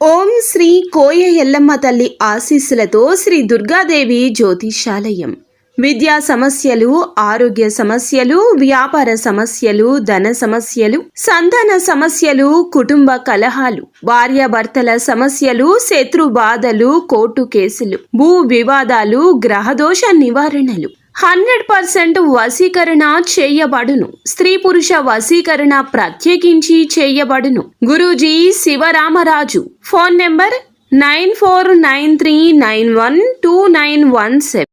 ఓం శ్రీ కోయ ఎల్లమ్మ తల్లి ఆశీస్సులతో శ్రీ దుర్గాదేవి జ్యోతిషాలయం. విద్యా సమస్యలు, ఆరోగ్య సమస్యలు, వ్యాపార సమస్యలు, ధన సమస్యలు, సంతాన సమస్యలు, కుటుంబ కలహాలు, భార్యాభర్తల సమస్యలు, శత్రు బాధలు, కోర్టు కేసులు, భూ వివాదాలు, గ్రహదోష నివారణలు 100% వశీకరణ చేయబడును. స్త్రీ పురుష వశీకరణ ప్రత్యేకించి చేయబడును. గురూజీ శివరామరాజు. Phone number 9493912917.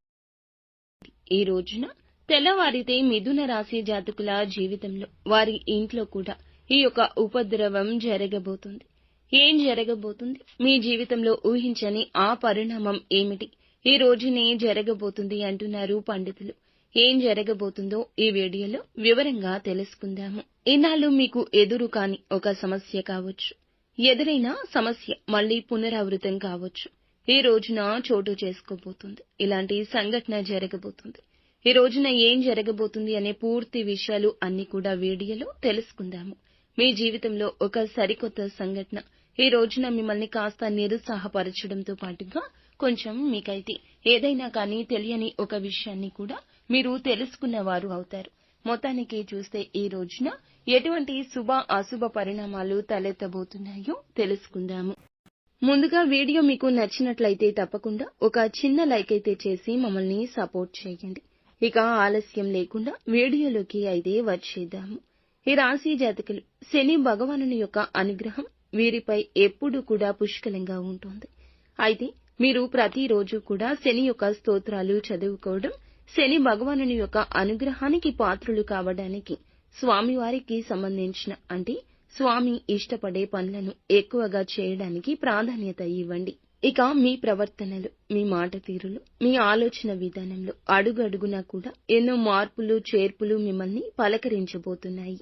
ఈ రోజున తెల్లవారితే మిథున రాశి జాతకుల జీవితంలో వారి ఇంట్లో కూడా ఈ యొక్క ఉపద్రవం జరగబోతుంది. ఏం జరగబోతుంది? మీ జీవితంలో ఊహించని ఆ పరిణామం ఏమిటి? ఈ రోజునే జరగబోతుంది అంటున్నారు పండితులు. ఏం జరగబోతుందో ఈ వీడియోలో వివరంగా తెలుసుకుందాము. ఇన్నాళ్ళు మీకు ఎదురు కాని ఒక సమస్య కావచ్చు, ఎదురైన సమస్య మళ్లీ పునరావృతం కావచ్చు, ఈ రోజున చోటు చేసుకోబోతుంది. ఇలాంటి సంఘటన జరగబోతుంది. ఈ రోజున ఏం జరగబోతుంది అనే పూర్తి విషయాలు అన్ని కూడా వీడియోలో తెలుసుకుందాము. మీ జీవితంలో ఒక సరికొత్త సంఘటన ఈ రోజున మిమ్మల్ని కాస్త నిరుత్సాహపరచడంతో పాటుగా కొంచెం మీకైతే ఏదైనా కానీ తెలియని ఒక విషయాన్ని కూడా మీరు తెలుసుకున్నవారు అవుతారు. మొత్తానికి చూస్తే ఈ రోజున ఎటువంటి శుభ అశుభ పరిణామాలు తలెత్తబోతున్నాయో తెలుసుకుందాము. ముందుగా వీడియో మీకు నచ్చినట్లయితే తప్పకుండా ఒక చిన్న లైక్ అయితే చేసి మమ్మల్ని సపోర్ట్ చేయండి. ఇక ఆలస్యం లేకుండా వీడియోలోకి అయితే వచ్చేద్దాము. ఈ రాశి జాతకులు శని భగవానుని యొక్క అనుగ్రహం వీరిపై ఎప్పుడూ కూడా పుష్కలంగా ఉంటుంది. అయితే మీరు ప్రతిరోజు కూడా శని యొక్క స్తోత్రాలు చదువుకోవడం, శని భగవానుని యొక్క అనుగ్రహానికి పాత్రులు కావడానికి స్వామివారికి సంబంధించిన అంటే స్వామి ఇష్టపడే పనులను ఎక్కువగా చేయడానికి ప్రాధాన్యత ఇవ్వండి. ఇక మీ ప్రవర్తనలు, మీ మాట తీరులు, మీ ఆలోచన విధానంలో అడుగడుగునా కూడా ఎన్నో మార్పులు చేర్పులు మిమ్మల్ని పలకరించబోతున్నాయి.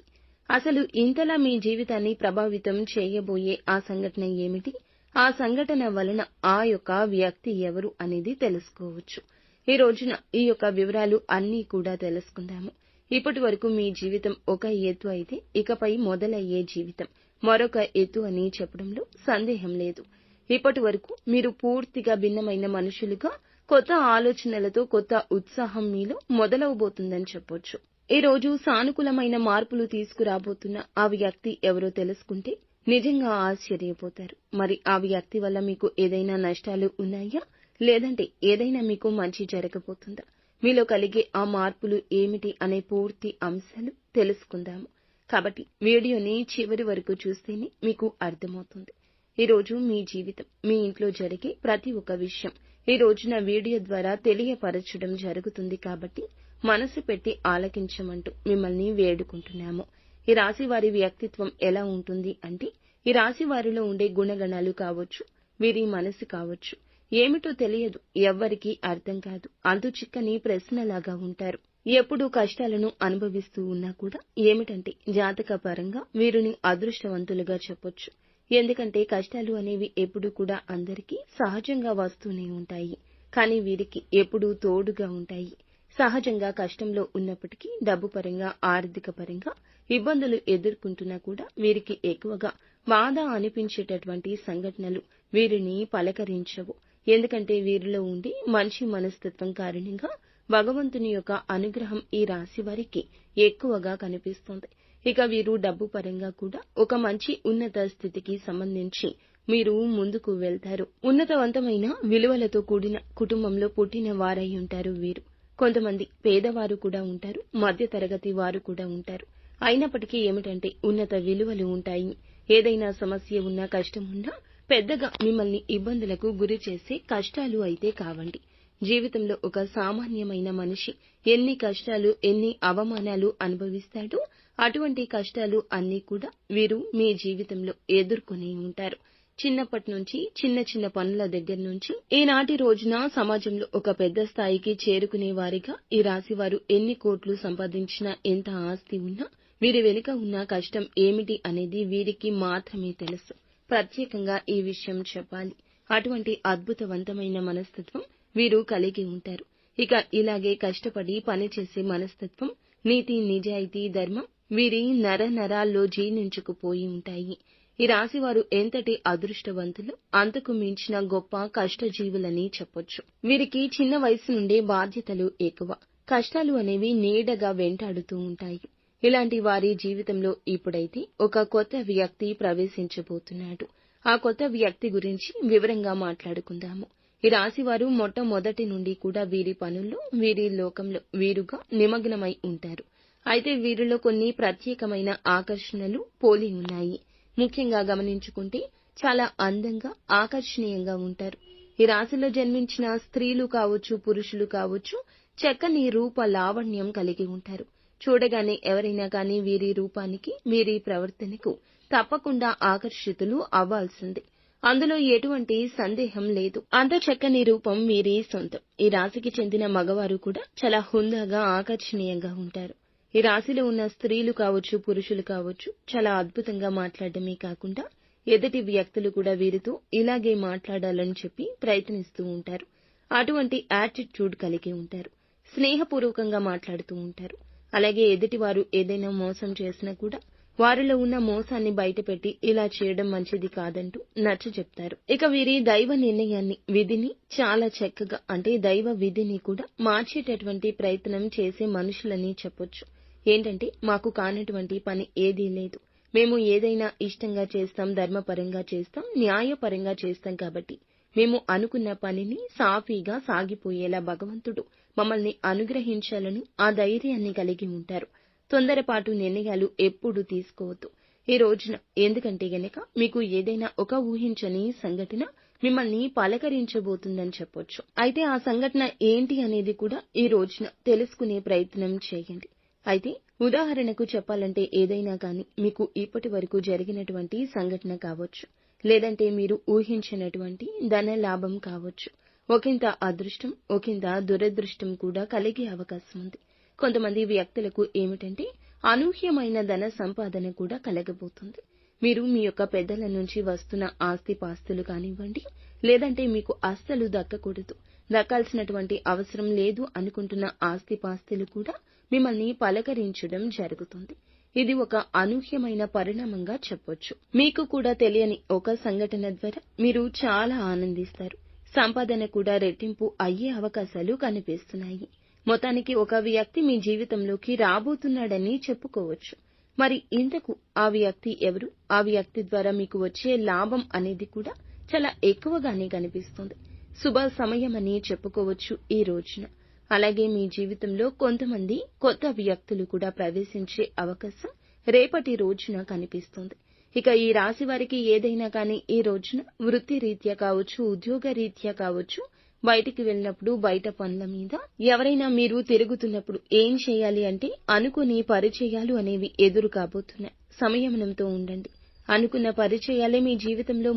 అసలు ఇంతలా మీ జీవితాన్ని ప్రభావితం చేయబోయే ఆ సంఘటన ఏమిటి? ఆ సంఘటన వలన ఆ యొక్క వ్యక్తి ఎవరు అనేది తెలుసుకోవచ్చు. ఈ రోజున ఈ యొక్క వివరాలు అన్నీ కూడా తెలుసుకుందాము. ఇప్పటి వరకు మీ జీవితం ఒక ఎత్తు అయితే ఇకపై మొదలయ్యే జీవితం మరొక ఎత్తు అని చెప్పడంలో సందేహం లేదు. ఇప్పటి వరకు మీరు పూర్తిగా భిన్నమైన మనుషులుగా కొత్త ఆలోచనలతో కొత్త ఉత్సాహం మీలో మొదలవబోతుందని చెప్పొచ్చు. ఈ రోజు సానుకూలమైన మార్పులు తీసుకురాబోతున్న ఆ వ్యక్తి ఎవరో తెలుసుకుంటే నిజంగా ఆశ్చర్యపోతారు. మరి ఆ వ్యక్తి వల్ల మీకు ఏదైనా నష్టాలు ఉన్నాయా, లేదంటే ఏదైనా మీకు మంచి జరగబోతుందా? మీలో కలిగే ఆ మార్పులు ఏమిటి అనే పూర్తి అంశాలు తెలుసుకుందాము. కాబట్టి వీడియోని చివరి వరకు చూస్తేనే మీకు అర్థమవుతుంది. ఈ రోజు మీ జీవితం, మీ ఇంట్లో జరిగే ప్రతి ఒక్క విషయం ఈ రోజున వీడియో ద్వారా తెలియపరచడం జరుగుతుంది. కాబట్టి మనసు పెట్టి ఆలకించమంటూ మిమ్మల్ని వేడుకుంటున్నాము. ఈ రాశి వారి వ్యక్తిత్వం ఎలా ఉంటుంది అంటే, ఈ రాశి వారిలో ఉండే గుణగణాలు కావచ్చు, వీరి మనసు కావచ్చు, ఏమిటో తెలియదు, ఎవ్వరికీ అర్థం కాదు, అంతు చిక్కని ప్రశ్నలాగా ఉంటారు. ఎప్పుడూ కష్టాలను అనుభవిస్తూ ఉన్నా కూడా ఏమిటంటే జాతక పరంగా వీరిని అదృష్టవంతులుగా చెప్పొచ్చు. ఎందుకంటే కష్టాలు అనేవి ఎప్పుడూ కూడా అందరికీ సహజంగా వస్తూనే ఉంటాయి. కానీ వీరికి ఎప్పుడూ తోడుగా ఉంటాయి. సహజంగా కష్టంలో ఉన్నప్పటికీ డబ్బు పరంగా, ఆర్థిక పరంగా ఇబ్బందులు ఎదుర్కొంటున్నా కూడా వీరికి ఎక్కువగా బాధ అనిపించేటటువంటి సంఘటనలు వీరిని పలకరించవు. ఎందుకంటే వీరిలో ఉండే మంచి మనస్తత్వం కారణంగా భగవంతుని యొక్క అనుగ్రహం ఈ రాశి వారికి ఎక్కువగా కనిపిస్తుంది. ఇక వీరు డబ్బు పరంగా కూడా ఒక మంచి ఉన్నత స్థితికి సంబంధించి మీరు ముందుకు వెళ్తారు. ఉన్నతవంతమైన విలువలతో కూడిన కుటుంబంలో పుట్టిన వారై ఉంటారు వీరు. కొంతమంది పేదవారు కూడా ఉంటారు, మధ్య తరగతి వారు కూడా ఉంటారు. అయినప్పటికీ ఏమిటంటే ఉన్నత విలువలు ఉంటాయి. ఏదైనా సమస్య ఉన్నా, కష్టం ఉన్నా పెద్దగా మిమ్మల్ని ఇబ్బందులకు గురి చేసే కష్టాలు అయితే కావండి. జీవితంలో ఒక సామాన్యమైన మనిషి ఎన్ని కష్టాలు, ఎన్ని అవమానాలు అనుభవిస్తాడో అటువంటి కష్టాలు అన్నీ కూడా వీరు మీ జీవితంలో ఎదుర్కొని ఉంటారు. చిన్నప్పటి నుంచి చిన్న చిన్న పనుల దగ్గర నుంచి ఈనాటి రోజున సమాజంలో ఒక పెద్ద స్థాయికి చేరుకునే వారిగా ఈ రాశివారు ఎన్ని కోట్లు సంపాదించినా, ఎంత ఆస్తి ఉన్నా వీరి వెనుక ఉన్న కష్టం ఏమిటి అనేది వీరికి మాత్రమే తెలుసు. ప్రత్యేకంగా ఈ విషయం చెప్పాలి. అటువంటి అద్భుతవంతమైన మనస్తత్వం వీరు కలిగి ఉంటారు. ఇక ఇలాగే కష్టపడి పనిచేసే మనస్తత్వం, నీతి, నిజాయితీ, ధర్మం వీరి నర నరాల్లో జీర్ణించుకుపోయి ఉంటాయి. ఈ రాశి వారు ఎంతటి అదృష్టవంతులు, అంతకు మించిన గొప్ప కష్టజీవులని చెప్పొచ్చు. వీరికి చిన్న వయసు నుండే బాధ్యతలు ఎక్కువ, కష్టాలు అనేవి నీడగా వెంటాడుతూ ఉంటాయి. ఇలాంటి వారి జీవితంలో ఇప్పుడైతే ఒక కొత్త వ్యక్తి ప్రవేశించబోతున్నాడు. ఆ కొత్త వ్యక్తి గురించి వివరంగా మాట్లాడుకుందాము. ఈ రాశివారు మొట్టమొదటి నుండి కూడా వీరి పనుల్లో, వీరి లోకంలో వీరుగా నిమగ్నమై ఉంటారు. అయితే వీరిలో కొన్ని ప్రత్యేకమైన ఆకర్షణలు పోలి ఉన్నాయి. ముఖ్యంగా గమనించుకుంటే చాలా అందంగా, ఆకర్షణీయంగా ఉంటారు. ఈ రాశిలో జన్మించిన స్త్రీలు కావచ్చు, పురుషులు కావచ్చు, చక్కని రూప లావణ్యం కలిగి ఉంటారు. చూడగానే ఎవరైనా కానీ వీరి రూపానికి, వీరి ప్రవర్తనకు తప్పకుండా ఆకర్షితులు అవ్వాల్సిందే. అందులో ఎటువంటి సందేహం లేదు. అంత చక్కని రూపం వీరి సొంతం. ఈ రాశికి చెందిన మగవారు కూడా చాలా హుందాగా, ఆకర్షణీయంగా ఉంటారు. ఈ రాశిలో ఉన్న స్త్రీలు కావచ్చు, పురుషులు కావచ్చు, చాలా అద్భుతంగా మాట్లాడడమే కాకుండా ఎదుటి వ్యక్తులు కూడా వీరితో ఇలాగే మాట్లాడాలని చెప్పి ప్రయత్నిస్తూ ఉంటారు. అటువంటి యాటిట్యూడ్ కలిగి ఉంటారు. స్నేహపూర్వకంగా మాట్లాడుతూ ఉంటారు. అలాగే ఎదుటివారు ఏదైనా మోసం చేసినా కూడా వారిలో ఉన్న మోసాన్ని బయటపెట్టి ఇలా చేయడం మంచిది కాదంటూ నచ్చచెప్తారు. ఇక వీరి దైవ నిర్ణయాన్ని, విధిని చాలా చక్కగా, అంటే దైవ విధిని కూడా మార్చేటటువంటి ప్రయత్నం చేసే మనుషులని చెప్పొచ్చు. ఏంటంటే, మాకు కానటువంటి పని ఏదీ లేదు, మేము ఏదైనా ఇష్టంగా చేస్తాం, ధర్మపరంగా చేస్తాం, న్యాయపరంగా చేస్తాం, కాబట్టి మేము అనుకున్న పనిని సాఫీగా సాగిపోయేలా భగవంతుడు మమ్మల్ని అనుగ్రహించాలని ఆ ధైర్యాన్ని కలిగి ఉంటారు. తొందరపాటు నిర్ణయాలు ఎప్పుడూ తీసుకోవద్దు ఈ రోజున. ఎందుకంటే గనక మీకు ఏదైనా ఒక ఊహించని సంఘటన మిమ్మల్ని పలకరించబోతుందని చెప్పొచ్చు. అయితే ఆ సంఘటన ఏంటి అనేది కూడా ఈ రోజున తెలుసుకునే ప్రయత్నం చేయండి. అయితే ఉదాహరణకు చెప్పాలంటే, ఏదైనా కానీ మీకు ఇప్పటి వరకు జరిగినటువంటి సంఘటన కావచ్చు, లేదంటే మీరు ఊహించినటువంటి ధన లాభం కావచ్చు. ఒకంత అదృష్టం, ఒకంత దురదృష్టం కూడా కలిగే అవకాశం ఉంది. కొంతమంది వ్యక్తులకు ఏమిటంటే, అనూహ్యమైన ధన సంపాదన కూడా కలగబోతుంది. మీరు మీ యొక్క పెద్దల నుంచి వస్తున్న ఆస్తిపాస్తులు కానివ్వండి, లేదంటే మీకు అస్సలు దక్కకూడదు, దక్కాల్సినటువంటి అవసరం లేదు అనుకుంటున్న ఆస్తిపాస్తులు కూడా మిమ్మల్ని పలకరించడం జరుగుతుంది. ఇది ఒక అనూహ్యమైన పరిణామంగా చెప్పొచ్చు. మీకు కూడా తెలియని ఒక సంఘటన ద్వారా మీరు చాలా ఆనందిస్తారు. సంపాదన కూడా రెట్టింపు అయ్యే అవకాశాలు కనిపిస్తున్నాయి. మొత్తానికి ఒక వ్యక్తి మీ జీవితంలోకి రాబోతున్నాడని చెప్పుకోవచ్చు. మరి ఇంతకు ఆ వ్యక్తి ఎవరు? ఆ వ్యక్తి ద్వారా మీకు వచ్చే లాభం అనేది కూడా చాలా ఎక్కువగానే కనిపిస్తుంది. శుభ సమయం అని చెప్పుకోవచ్చు ఈ రోజున. అలాగే మీ జీవితంలో కొంతమంది కొత్త వ్యక్తులు కూడా ప్రవేశించే అవకాశం రేపటి రోజున కనిపిస్తుంది. ఇక ఈ రాశి వారికి ఏదైనా కానీ ఈ రోజున వృత్తి రీత్యా కావచ్చు, ఉద్యోగ రీత్యా కావచ్చు, బయటికి వెళ్ళినప్పుడు, బయట పనుల మీద ఎవరైనా మీరు తిరుగుతున్నప్పుడు ఏం చేయాలి అంటే, అనుకుని పరిచయాలు అనేవి ఎదురు కాబోతున్నాయి. సంయమనంతో ఉండండి. అనుకున్న పరిచయాలే మీ జీవితంలో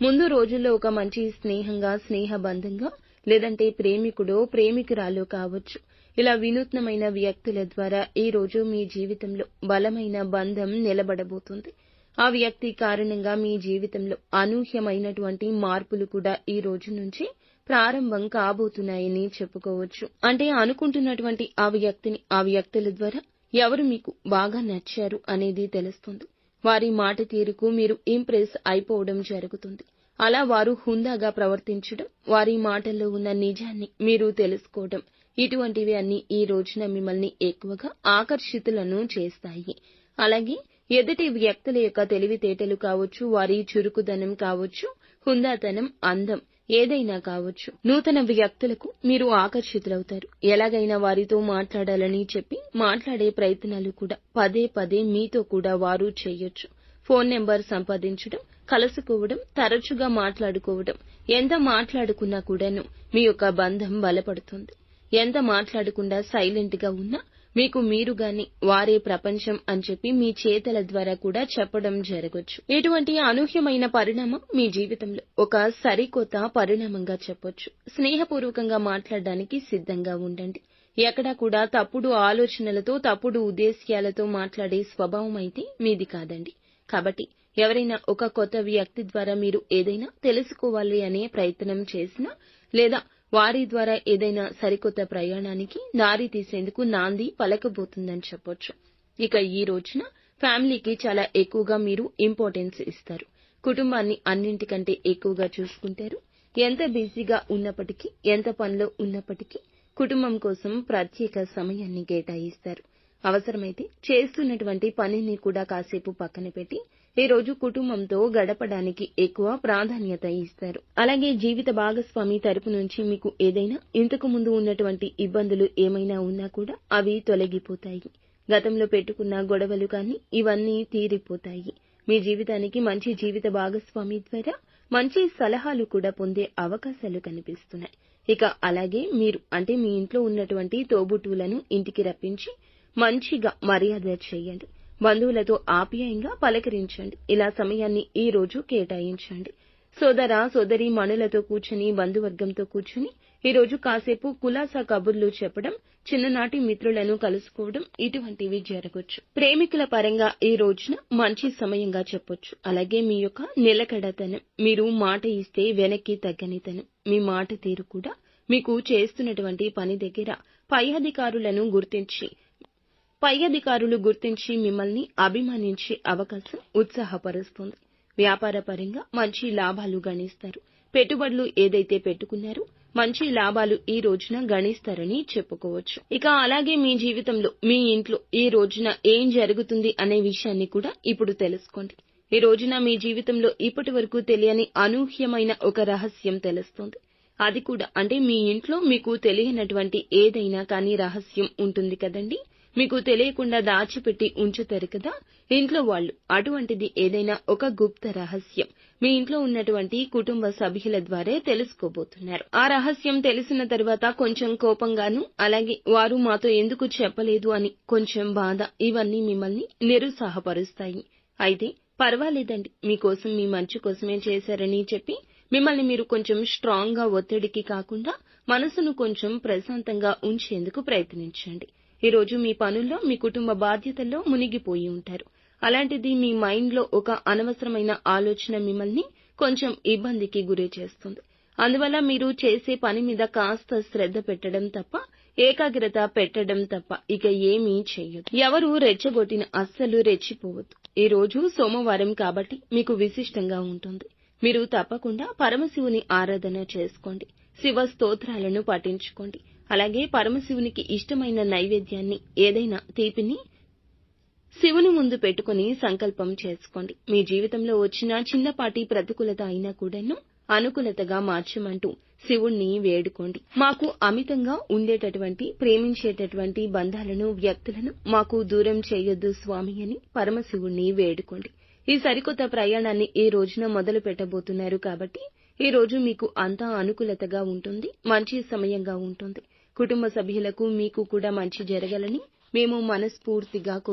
ముందు రోజుల్లో ఒక మంచి స్నేహంగా, స్నేహబంధంగా, లేదంటే ప్రేమికుడో ప్రేమికురాలో కావచ్చు. ఇలా వినూత్నమైన వ్యక్తుల ద్వారా ఈ రోజు మీ జీవితంలో బలమైన బంధం నిలబడబోతుంది. ఆ వ్యక్తి కారణంగా మీ జీవితంలో అనూహ్యమైనటువంటి మార్పులు కూడా ఈ రోజు నుంచి ప్రారంభం కాబోతున్నాయని చెప్పుకోవచ్చు. అంటే అనుకుంటున్నటువంటి ఆ వ్యక్తిని, ఆ వ్యక్తుల ద్వారా ఎవరు మీకు బాగా నచ్చారు అనేది తెలుస్తుంది. వారి మాట తీరుకు మీరు ఇంప్రెస్ అయిపోవడం జరుగుతుంది. అలా వారు హుందాగా ప్రవర్తించడం, వారి మాటల్లో ఉన్న నిజాన్ని మీరు తెలుసుకోవడం, ఇటువంటివి అన్ని ఈ రోజున మిమ్మల్ని ఎక్కువగా ఆకర్షితులను చేస్తాయి. అలాగే ఎదుటి వ్యక్తుల యొక్క తెలివితేటలు కావచ్చు, వారి చురుకుదనం కావచ్చు, హుందాతనం, అందం ఏదైనా కావచ్చు. నూతన వ్యక్తులకు మీరు ఆకర్షితులవుతారు. ఎలాగైనా వారితో మాట్లాడాలని చెప్పి మాట్లాడే ప్రయత్నాలు కూడా పదే పదే మీతో కూడా వారు చేయొచ్చు. ఫోన్ నెంబర్ సంపాదించడం, కలుసుకోవడం, తరచుగా మాట్లాడుకోవడం, ఎంత మాట్లాడుకున్నా కూడాను మీ యొక్క బంధం బలపడుతుంది. ఎంత మాట్లాడకుండా సైలెంట్ గా ఉన్నా మీకు మీరుగాని వారే ప్రపంచం అని చెప్పి మీ చేతల ద్వారా కూడా చెప్పడం జరగొచ్చు. ఇటువంటి అనూహ్యమైన పరిణామం మీ జీవితంలో ఒక సరికొత్త పరిణామంగా చెప్పొచ్చు. స్నేహపూర్వకంగా మాట్లాడడానికి సిద్ధంగా ఉండండి. ఎక్కడా కూడా తప్పుడు ఆలోచనలతో, తప్పుడు ఉద్దేశ్యాలతో మాట్లాడే స్వభావం అయితే మీది కాదండి. కాబట్టి ఎవరైనా ఒక కొత్త వ్యక్తి ద్వారా మీరు ఏదైనా తెలుసుకోవాలి అనే ప్రయత్నం చేసినా, లేదా వారి ద్వారా ఏదైనా సరికొత్త ప్రయాణానికి దారి తీసేందుకు నాంది పలకబోతుందని చెప్పొచ్చు. ఇక ఈ రోజున ఫ్యామిలీకి చాలా ఎక్కువగా మీరు ఇంపార్టెన్స్ ఇస్తారు. కుటుంబాన్ని అన్నింటికంటే ఎక్కువగా చూసుకుంటారు. ఎంత బిజీగా ఉన్నప్పటికీ, ఎంత పనిలో ఉన్నప్పటికీ కుటుంబం కోసం ప్రత్యేక సమయాన్ని కేటాయిస్తారు. అవసరమైతే చేస్తున్నటువంటి పనిని కూడా కాసేపు పక్కన పెట్టి ఈ రోజు కుటుంబంతో గడపడానికి ఎక్కువ ప్రాధాన్యత ఇస్తారు. అలాగే జీవిత భాగస్వామి తరపు నుంచి మీకు ఏదైనా ఇంతకు ముందు ఉన్నటువంటి ఇబ్బందులు ఏమైనా ఉన్నా కూడా అవి తొలగిపోతాయి. గతంలో పెట్టుకున్న గొడవలు కానీ ఇవన్నీ తీరిపోతాయి. మీ జీవితానికి మంచి జీవిత భాగస్వామి ద్వారా మంచి సలహాలు కూడా పొందే అవకాశాలు కనిపిస్తున్నాయి. ఇక అలాగే మీరు అంటే మీ ఇంట్లో ఉన్నటువంటి తోబుట్టువులను ఇంటికి రప్పించి మంచిగా మర్యాద చేయండి. బంధువులతో ఆప్యాయంగా పలకరించండి. ఇలా సమయాన్ని ఈ రోజు కేటాయించండి. సోదర సోదరి మణులతో కూర్చుని బంధువర్గంతో కూర్చుని ఈ రోజు కాసేపు కులాసా కబుర్లు చెప్పడం, చిన్ననాటి మిత్రులను కలుసుకోవడం ఇటువంటివి జరగొచ్చు. ప్రేమికుల పరంగా ఈ రోజున మంచి సమయంగా చెప్పొచ్చు. అలాగే మీ యొక్క నిలకడతనం, మీరు మాట ఇస్తే వెనక్కి తగ్గనితనం, మీ మాట తీరు కూడా మీకు చేస్తున్నటువంటి పని దగ్గర పై అధికారులు గుర్తించి మిమ్మల్ని అభిమానించే అవకాశం ఉత్సాహపరుస్తుంది. వ్యాపార పరంగా మంచి లాభాలు గణిస్తారు. పెట్టుబడులు ఏదైతే పెట్టుకున్నారో మంచి లాభాలు ఈ రోజున గణిస్తారని చెప్పుకోవచ్చు. ఇక అలాగే మీ జీవితంలో మీ ఇంట్లో ఈ రోజున ఏం జరుగుతుంది అనే విషయాన్ని కూడా ఇప్పుడు తెలుసుకోండి. ఈ రోజున మీ జీవితంలో ఇప్పటి వరకు తెలియని అనూహ్యమైన ఒక రహస్యం తెలుస్తుంది. అది కూడా అంటే మీ ఇంట్లో మీకు తెలియనటువంటి ఏదైనా కానీ రహస్యం ఉంటుంది కదండి. మీకు తెలియకుండా దాచిపెట్టి ఉంచుతారు కదా ఇంట్లో వాళ్ళు. అటువంటిది ఏదైనా ఒక గుప్త రహస్యం మీ ఇంట్లో ఉన్నటువంటి కుటుంబ సభ్యుల ద్వారా తెలుసుకోబోతున్నారు. ఆ రహస్యం తెలిసిన తర్వాత కొంచెం కోపంగాను, అలాగే వారు మాతో ఎందుకు చెప్పలేదు అని కొంచెం బాధ, ఇవన్నీ మిమ్మల్ని నిరుత్సాహపరుస్తాయి. అయితే పర్వాలేదండి, మీకోసం మీ మంచి కోసమే చేశారని చెప్పి మిమ్మల్ని మీరు కొంచెం స్ట్రాంగ్ గా ఒత్తిడికి కాకుండా మనసును కొంచెం ప్రశాంతంగా ఉంచేందుకు ప్రయత్నించండి. ఈ రోజు మీ పనుల్లో మీ కుటుంబ బాధ్యతల్లో మునిగిపోయి ఉంటారు. అలాంటిది మీ మైండ్ లో ఒక అనవసరమైన ఆలోచన మిమ్మల్ని కొంచెం ఇబ్బందికి గురి చేస్తుంది. అందువల్ల మీరు చేసే పని మీద కాస్త శ్రద్ధ పెట్టడం తప్ప, ఏకాగ్రత పెట్టడం తప్ప ఇక ఏమీ చెయ్యదు. ఎవరు రెచ్చగొట్టిన అస్సలు రెచ్చిపోవద్దు. ఈ రోజు సోమవారం కాబట్టి మీకు విశిష్టంగా ఉంటుంది. మీరు తప్పకుండా పరమశివుని ఆరాధన చేసుకోండి. శివ స్తోత్రాలను పఠించుకోండి. అలాగే పరమశివునికి ఇష్టమైన నైవేద్యాన్ని ఏదైనా తీపిని శివుని ముందు పెట్టుకుని సంకల్పం చేసుకోండి. మీ జీవితంలో వచ్చిన చిన్నపాటి ప్రతికూలత అయినా కూడాను అనుకూలతగా మార్చమంటూ శివుణ్ణి వేడుకోండి. మాకు అమితంగా ఉండేటటువంటి ప్రేమించేటటువంటి బంధాలను, వ్యక్తులను మాకు దూరం చేయొద్దు స్వామి అని పరమశివుణ్ణి వేడుకోండి. ఈ సరికొత్త ప్రయాణాన్ని ఈ రోజున మొదలు పెట్టబోతున్నారు కాబట్టి ఈ రోజు మీకు అంతా అనుకూలతగా ఉంటుంది. మంచి సమయంగా ఉంటుంది. కుటుంబ సభ్యులకు మీకు కూడా మంచి జరగాలని మేము మనస్ఫూర్తిగా